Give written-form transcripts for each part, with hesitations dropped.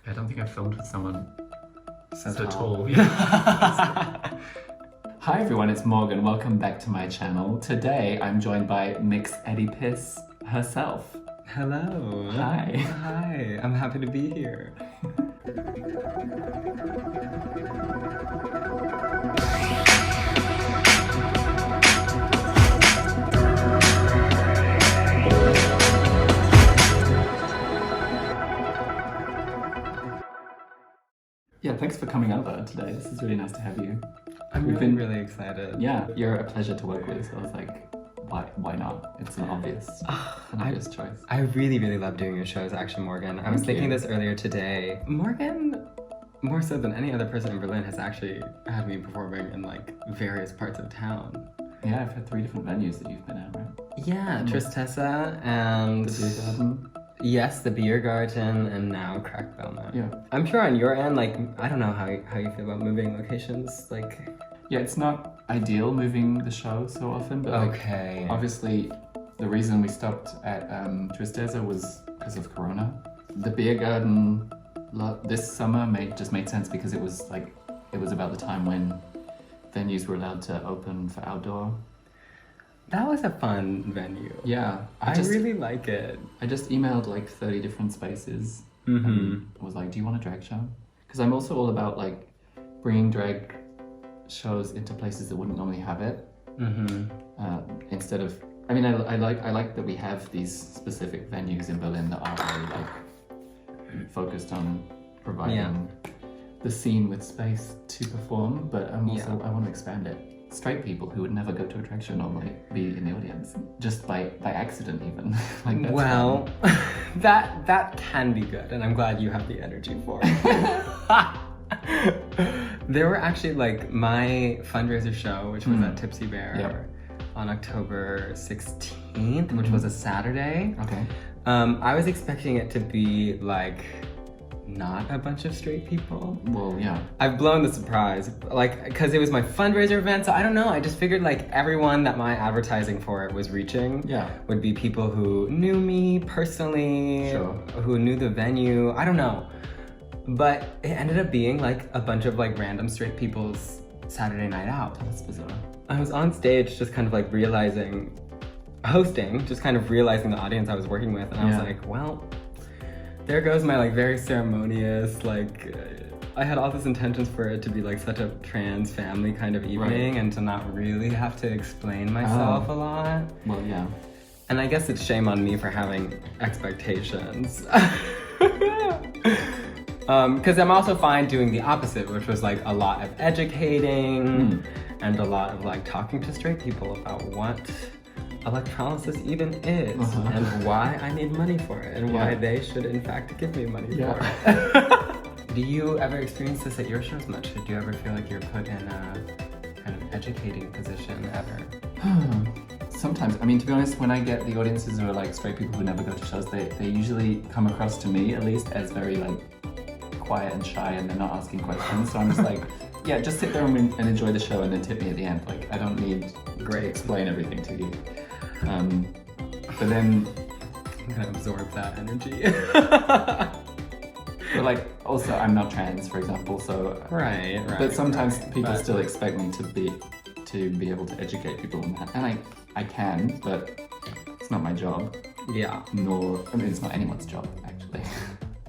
I don't think I've filmed with someone so tall. Hi everyone, it's Morgan. Welcome back to my channel. Today I'm joined by Mix Eddy Piss herself. Hello. Hi. Hi. I'm happy to be here. Yeah, thanks for coming over today. This is really nice to have you. I'm really excited. Yeah, you're a pleasure to work with, so I was like, why not? It's an obvious choice. I really love doing your shows, actually, Morgan. I was thinking this earlier today. Morgan, more so than any other person in Berlin, has actually had me performing in like various parts of town. Yeah, I've had 3 different venues that you've been at, right? Yeah, Tristessa and... The Beer Garden. Yes, the Beer Garden, and now Crack Velma. Yeah. I'm sure on your end, like, I don't know how you feel about moving locations, like... Yeah, it's not ideal moving the show so often, but okay. Obviously the reason we stopped at Tristeza was because of Corona. The Beer Garden this summer just made sense because it was about the time when venues were allowed to open for outdoor. That was a fun venue. Yeah. I really like it. I just emailed like 30 different spaces. Mm-hmm. And was like, do you want a drag show? Because I'm also all about like bringing drag shows into places that wouldn't normally have it. Mm-hmm. Instead of, I mean, I like that we have these specific venues in Berlin that are very like focused on providing the scene with space to perform, but I'm also, I want to expand it. Straight people who would never go to a drag show normally be in the audience, just by accident even. Like that's well, that can be good, and I'm glad you have the energy for it. There were actually like my fundraiser show, which was at Tipsy Bear on October 16th, which was a Saturday. Okay. I was expecting it to be like not a bunch of straight people. Well, yeah. I've blown the surprise, like, because it was my fundraiser event, so I don't know, I just figured like everyone that my advertising for it was reaching would be people who knew me personally, who knew the venue, I don't know. But it ended up being like a bunch of like random straight people's Saturday night out. That's bizarre. I was on stage just kind of like hosting, just kind of realizing the audience I was working with, and I was like, well, there goes my like very ceremonious, like, I had all these intentions for it to be like such a trans family kind of evening and to not really have to explain myself a lot. Well, yeah. And I guess it's shame on me for having expectations. Because I'm also fine doing the opposite, which was like a lot of educating and a lot of like talking to straight people about what electrolysis even is and why I need money for it and why they should in fact give me money for it. Do you ever experience this at your shows much? Do you ever feel like you're put in a kind of educating position ever? Sometimes. I mean, to be honest, when I get the audiences who are like straight people who never go to shows, they usually come across to me at least as very like quiet and shy, and they're not asking questions. So I'm just like, yeah, just sit there and enjoy the show and then tip me at the end. Like, I don't need to explain everything to you. But then I'm gonna absorb that energy. But like, also, I'm not trans, for example, so right. But sometimes people still expect me to be able to educate people on that, and I can, but it's not my job. Yeah. I mean, it's not anyone's job actually.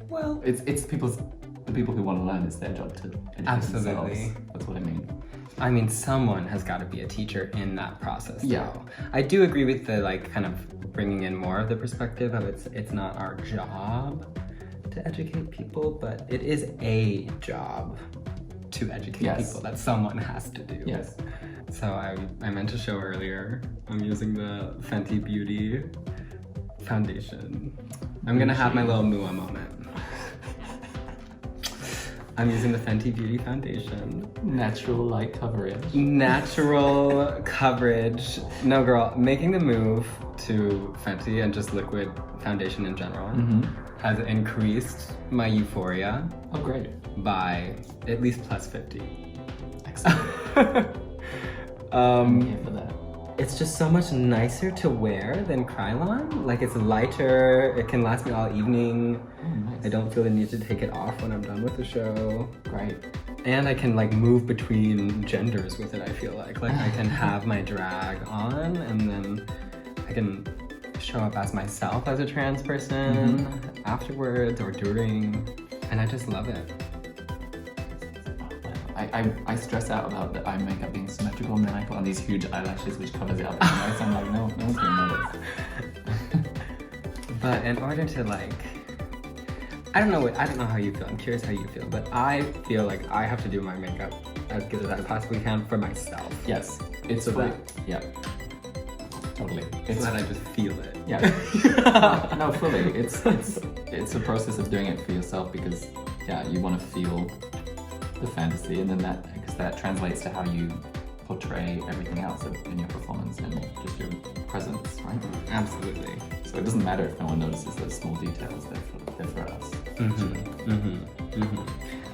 Well, it's the people who want to learn. It's their job to educate themselves. That's what I mean. I mean, someone has got to be a teacher in that process. Yeah. Though. I do agree with the like kind of bringing in more of the perspective of it's not our job to educate people, but it is a job to educate people that someone has to do. Yes. So I meant to show earlier, I'm using the Fenty Beauty foundation. I'm gonna have my little Mua moment. I'm using the Fenty Beauty foundation. Natural light coverage. Natural coverage. No, girl, making the move to Fenty and just liquid foundation in general has increased my euphoria. Oh, great. By at least plus 50. Excellent. I'm here for that. it's just so much nicer to wear than Krylon. Like, it's lighter, it can last me all evening. Oh, nice. I don't feel the need to take it off when I'm done with the show. Great. And I can like move between genders with it, I feel like. Like, I can have my drag on and then I can show up as myself as a trans person afterwards or during, and I just love it. I stress out about the eye makeup being symmetrical, and then I put on these huge eyelashes which covers it up. And I'm like, no one's gonna notice. But in order to like, I don't know how you feel. I'm curious how you feel, but I feel like I have to do my makeup as good as I possibly can for myself. Yes, it's So fully, that- yeah, totally. It's that I just feel it. Yeah. No, fully. It's a process of doing it for yourself because you want to feel the fantasy, and then because that translates to how you portray everything else in your performance and just your presence, right? Absolutely. So it doesn't matter if no one notices those small details. They're for us.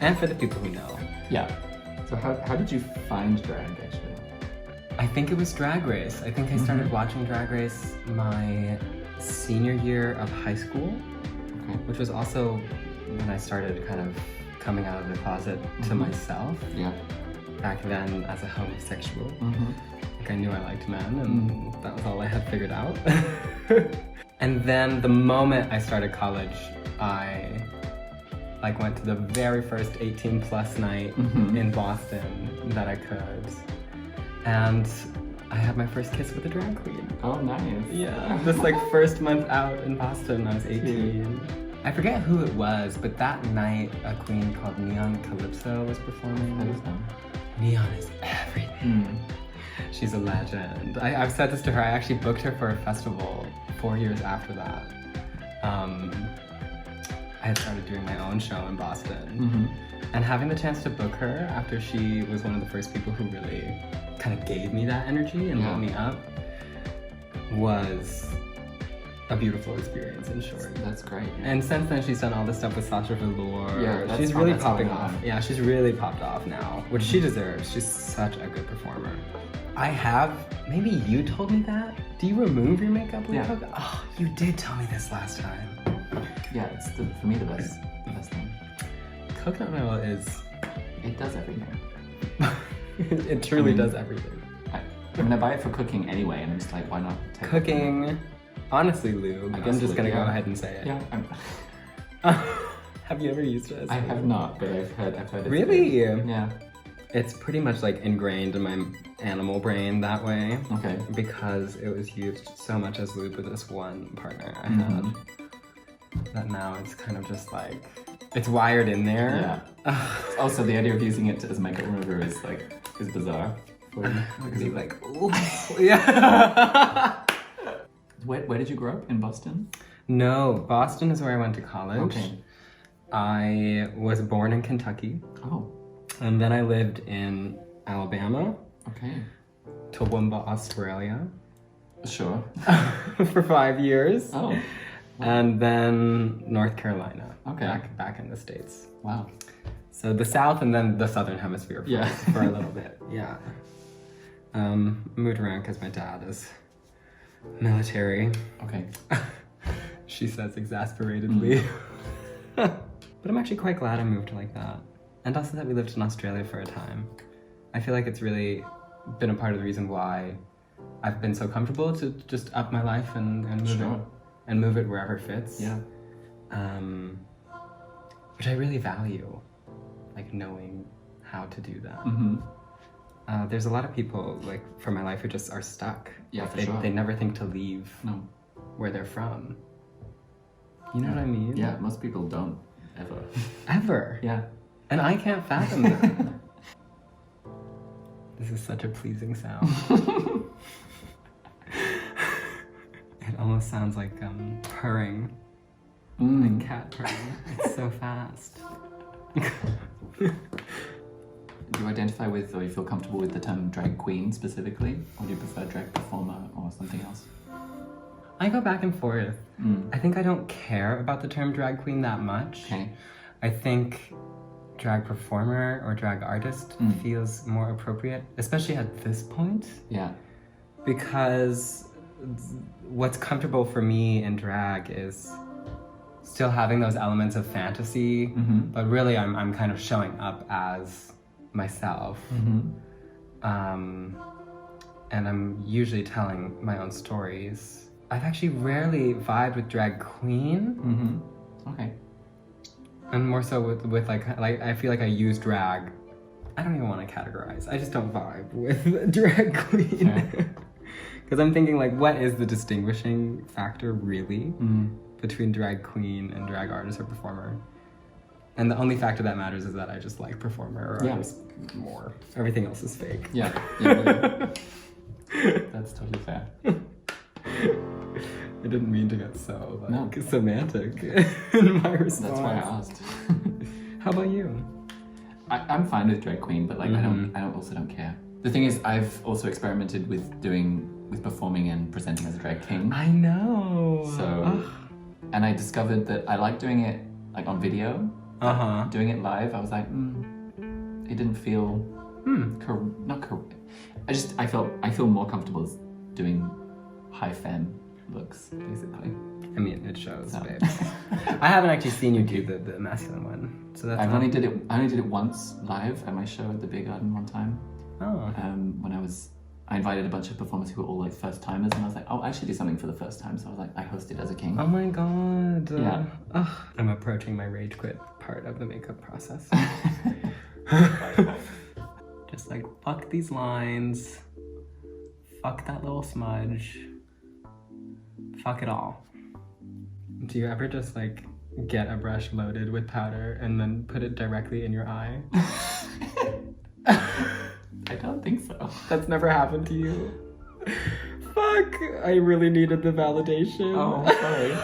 And for the people who know. Yeah. So how did you find drag actually? I think it was Drag Race. I think I started watching Drag Race my senior year of high school, which was also when I started kind of coming out of the closet to myself. Yeah. Back then as a homosexual. Like, I knew I liked men and that was all I had figured out. And then the moment I started college, I like went to the very first 18 plus night in Boston that I could. And I had my first kiss with a drag queen. Oh, nice. Yeah, this like first month out in Boston, I was 18. I forget who it was, but that night a queen called Neon Calypso was performing. Neon is everything. She's a legend. I've said this to her, I actually booked her for a festival 4 years after that. I had started doing my own show in Boston. And having the chance to book her after she was one of the first people who really kind of gave me that energy and lit me up was a beautiful experience, in short. That's great. And since then, she's done all this stuff with Sasha Velour. Yeah, she's really popping off. Yeah, she's really popped off now, which she deserves. She's such a good performer. I have, maybe you told me that? Do you remove your makeup when you cook? Oh, you did tell me this last time. Yeah, it's for me the best thing. Coconut oil is... It does everything. It truly does everything. I buy it for cooking anyway, and I'm just like, why not take Cooking, honestly, lube. I'm just gonna go ahead and say it. Yeah. Have you ever used it? I have not, but I've heard it's really? good. Yeah. It's pretty much like ingrained in my animal brain that way. Okay. Because it was used so much as lube with this one partner I had. That now it's kind of just like, it's wired in there. Yeah. Also, the idea of using it as a makeup remover is bizarre. Because you're like, ooh. Yeah. Where did you grow up? In Boston? No, Boston is where I went to college. Okay. I was born in Kentucky. Oh. And then I lived in Alabama. Okay. Toowoomba, Australia. Sure. For 5 years. Oh. Wow. And then North Carolina. Okay. Back in the States. Wow. So the South and then the Southern Hemisphere for a little bit. Yeah. Moved around because my dad is military. Okay. She says exasperatedly. But I'm actually quite glad I moved like that. And also that we lived in Australia for a time. I feel like it's really been a part of the reason why I've been so comfortable to just up my life and move it wherever fits. Yeah. Which I really value, like knowing how to do that. There's a lot of people like from my life who just are stuck. Yeah, like, for sure. They never think to leave where they're from. You know what I mean? Yeah, most people don't ever. Ever. Yeah. And I can't fathom that. This is such a pleasing sound. It almost sounds like purring. Like cat purring. It's so fast. Do you identify with, or you feel comfortable with the term drag queen specifically? Or do you prefer drag performer or something else? I go back and forth. I think I don't care about the term drag queen that much. Okay. I think drag performer or drag artist feels more appropriate, especially at this point. Yeah. because what's comfortable for me in drag is still having those elements of fantasy, but really I'm kind of showing up as myself. And I'm usually telling my own stories. I've actually rarely vibed with drag queen. Okay. And more so with like I feel like I use drag. I don't even want to categorize. I just don't vibe with drag queen. Because I'm thinking like, what is the distinguishing factor really between drag queen and drag artist or performer? And the only factor that matters is that I just like performer or artist more. Everything else is fake. Yeah. That's totally fair. I didn't mean to get so semantic in my response. That's why I asked. How about you? I'm fine with drag queen, but like I don't care. The thing is, I've also experimented with performing and presenting as a drag king. I know. So, and I discovered that I like doing it like on video. Doing it live, I was like, it didn't feel not correct. I feel more comfortable doing high femme looks, basically. I mean, it shows, babe. I haven't actually seen you do the masculine one, so that's. I only did it once live at my show at the Big Garden one time. Oh. When I invited a bunch of performers who were all like first timers, and I was like, oh, I should do something for the first time. So I was like, I hosted as a king. Oh my god. Yeah. I'm approaching my Ragequit part of the makeup process. Just like, fuck these lines. Fuck that little smudge. Fuck it all. Do you ever just like get a brush loaded with powder and then put it directly in your eye? I don't think so. That's never happened to you? Fuck, I really needed the validation. Oh, sorry.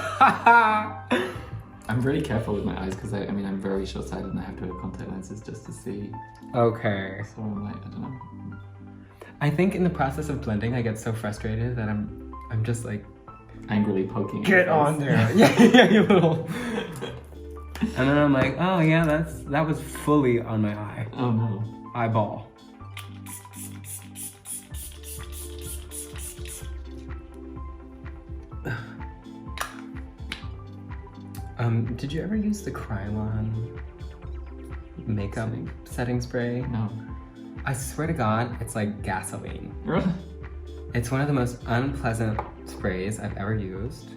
I'm very careful with my eyes because I'm very short-sighted and I have to wear contact lenses just to see. Okay. So I'm like, I don't know. I think in the process of blending, I get so frustrated that I'm just like angrily poking. Get on there. yeah, you little. And then I'm like, oh yeah, that was fully on my eye. Oh no. Eyeball. Did you ever use the Krylon makeup setting spray? No. I swear to God, it's like gasoline. Really? It's one of the most unpleasant sprays I've ever used.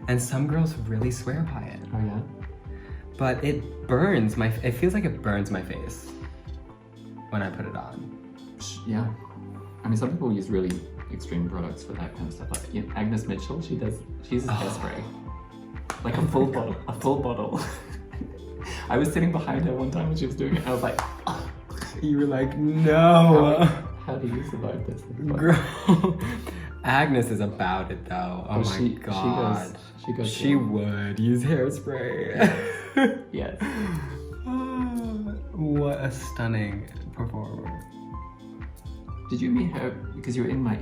And some girls really swear by it. Oh yeah? But it burns it feels like it burns my face when I put it on. Yeah. I mean, some people use really extreme products for that kind of stuff. Like Agnes Mitchell, she uses hairspray. Like a full bottle. I was sitting behind her one time when she was doing it. I was like, you were like, no. How do you survive this? Girl, Agnes is about it though. Oh my god. She would use hairspray. Yes. What a stunning performer. Did you meet her because you were on my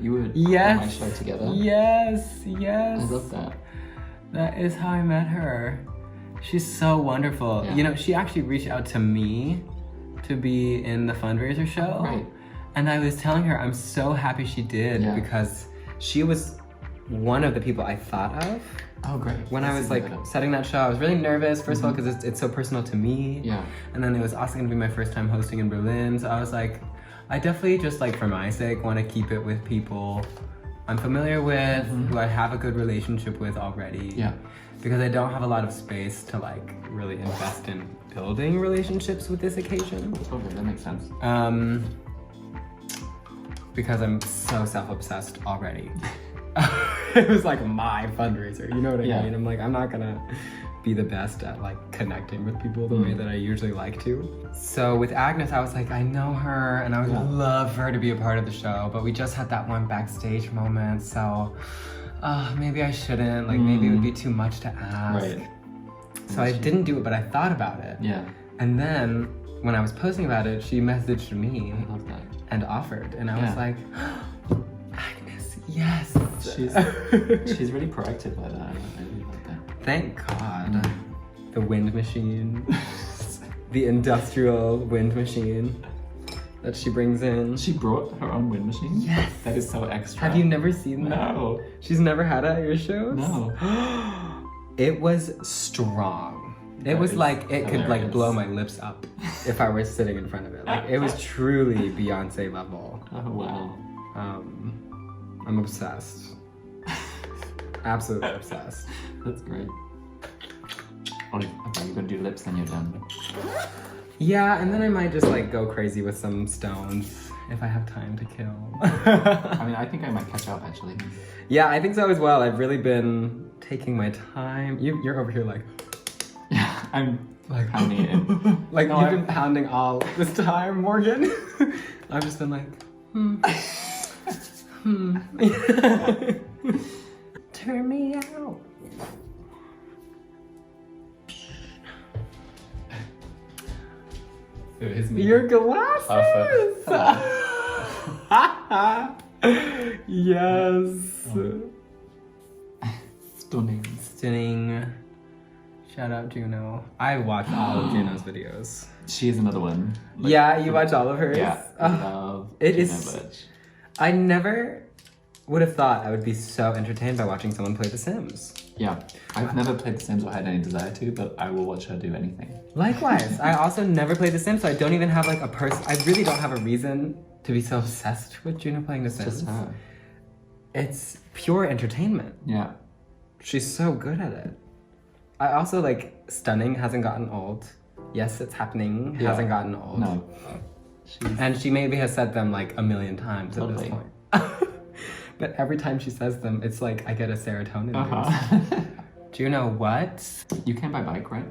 show together? Yes. I love that. That is how I met her. She's so wonderful. Yeah. You know, she actually reached out to me to be in the fundraiser show. Right. And I was telling her I'm so happy she did because she was one of the people I thought of. Oh, great. When I was like setting that show, I was really nervous, first of all, because it's so personal to me. Yeah. And then it was also gonna be my first time hosting in Berlin. So I was like, I definitely just like for my sake want to keep it with people I'm familiar with, who I have a good relationship with already. Yeah. Because I don't have a lot of space to like really invest in building relationships with this occasion. Okay, that makes sense. Because I'm so self-obsessed already. It was like my fundraiser, you know what I mean? I'm like, I'm not gonna be the best at like connecting with people the way that I usually like to. So with Agnes, I was like, I know her and I would love for her to be a part of the show, but we just had that one backstage moment, so maybe I shouldn't, like maybe it would be too much to ask. Right. So I didn't do it, but I thought about it. Yeah. And then when I was posting about it, she messaged me and offered, and I was like, Agnes, yes. She's really proactive like that. I really like that. Thank God. The wind machine. The industrial wind machine. that she brings in. She brought her own wind machine? Yes. That is so extra. Have you never seen that? No. She's never had it at your shows? No. It was strong. It That was is like, it could like hilarious. blow my lips up if I were sitting in front of it. Like, it was truly Beyonce level. Oh, wow. I'm obsessed. Absolutely obsessed. That's great. Oh, okay, you're gonna do lips, then you're done. Yeah, and then I might just like go crazy with some stones if I have time to kill. I mean, I think I might catch up, actually. Yeah, I think so as well. I've really been taking my time. You're over here like... Yeah, I'm like pounding it in. Like, No, you've been pounding all this time, Morgan. I've just been like, Turn me out. It is me. Your glasses! Yes. Stunning. Stunning. Shout out Juno. I watched all of Juno's videos. She is another one. Like, Yeah, you watch all of hers? Yeah. Ugh. Love It Gina is- Birch. I never would have thought I would be so entertained by watching someone play The Sims. Yeah. I've never played The Sims or had any desire to, but I will watch her do anything. Likewise, I also never played The Sims, so I don't even have like a person. I really don't have a reason to be so obsessed with Juno playing The Sims. Just her. It's pure entertainment. Yeah. She's so good at it. I also like Stunning hasn't gotten old. Yes, it's happening. Yeah. Hasn't gotten old. No. She's... And she maybe has said them like a million times at this Totally. point. But every time she says them, it's like I get a serotonin boost. Uh-huh. Juno, what? You came by bike, right?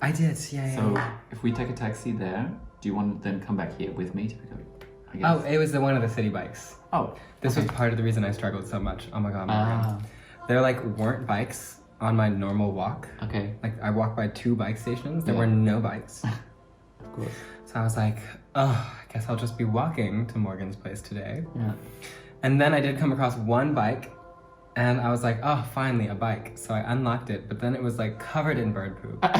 I did, yeah. So if we take a taxi there, do you want to then come back here with me to pick up? I guess. Oh, it was one of the city bikes. Oh. This okay. was part of the reason I struggled so much. Oh my god, Ah. there like weren't bikes on my normal walk. Okay. Like I walked by 2 bike stations. There Yeah. were no bikes. Of course. So I was like, oh, I guess I'll just be walking to Morgan's place today. Yeah. And then I did come across one bike and I was like, oh, finally a bike. So I unlocked it, but then it was like covered in bird poop. And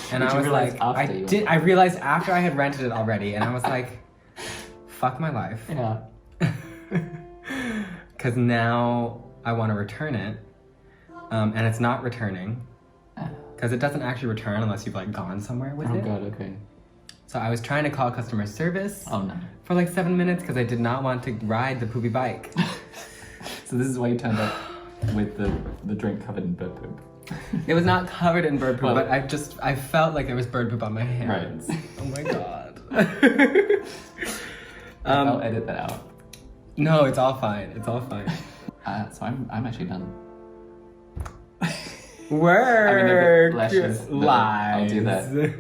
Did I you was realize like, after I realized after I had rented it already and I was like, fuck my life. Yeah. Because now I want to return it. And it's not returning. Because it doesn't actually return unless you've like gone somewhere with Oh it. god, okay. So I was trying to call customer service Oh no. for like 7 minutes because I did not want to ride the poopy bike. So this is why you turned up with the drink covered in bird poop. It was not covered in bird poop, Well- but I felt like there was bird poop on my hands. Right. Oh my god. I'll edit that out. No, it's all fine. It's all fine. So I'm actually done. Work. blushes, but Lies. I'll do that.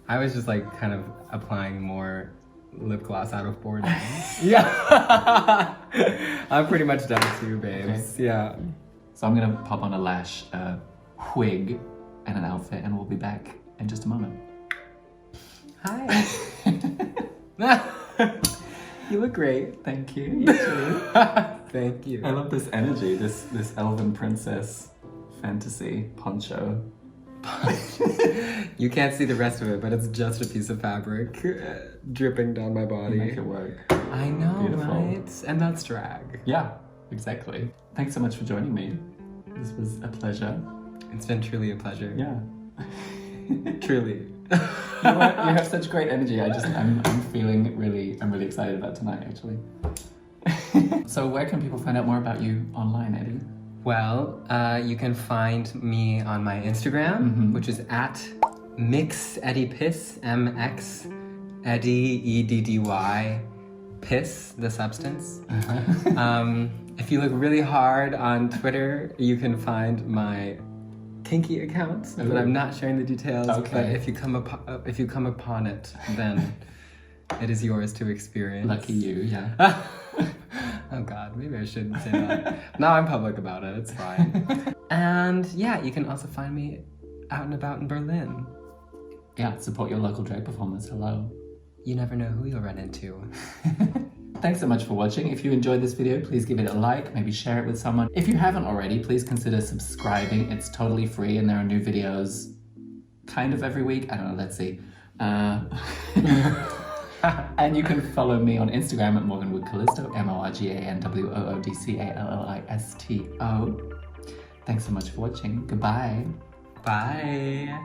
I was just like kind of applying more lip gloss out of boredom. Yeah. I'm pretty much done too, babes. Okay. Yeah. So I'm gonna pop on a lash wig and an outfit, and we'll be back in just a moment. Hi. You look great. Thank you. You too. Thank you. I love this energy, this Elven Princess fantasy poncho. You can't see the rest of it, but it's just a piece of fabric dripping down my You body. make it work. I know, Beautiful. right? And that's drag. Yeah, exactly. Thanks so much for joining me. This was a pleasure. It's been truly a pleasure. Yeah. Truly. You have such great energy. I'm feeling I'm really excited about tonight, actually. So where can people find out more about you online, Eddy? Well, you can find me on my Instagram, which is at Mix Eddy Piss, MX Eddy EDDY Piss, the substance. If you look really hard on Twitter, you can find my kinky account, but I'm not sharing the details. Okay. But if you come upon it, then it is yours to experience. Lucky you, yeah. Oh god, maybe I shouldn't say that. Now I'm public about it, it's fine. And yeah, you can also find me out and about in Berlin. Yeah, support your local drag performers. Hello. You never know who you'll run into. Thanks so much for watching. If you enjoyed this video, please give it a like, maybe share it with someone. If you haven't already, please consider subscribing. It's totally free and there are new videos kind of every week. I don't know, let's see. And you can follow me on Instagram at Morganwood Callisto, MorganWoodCallisto. Thanks so much for watching. Goodbye. Bye.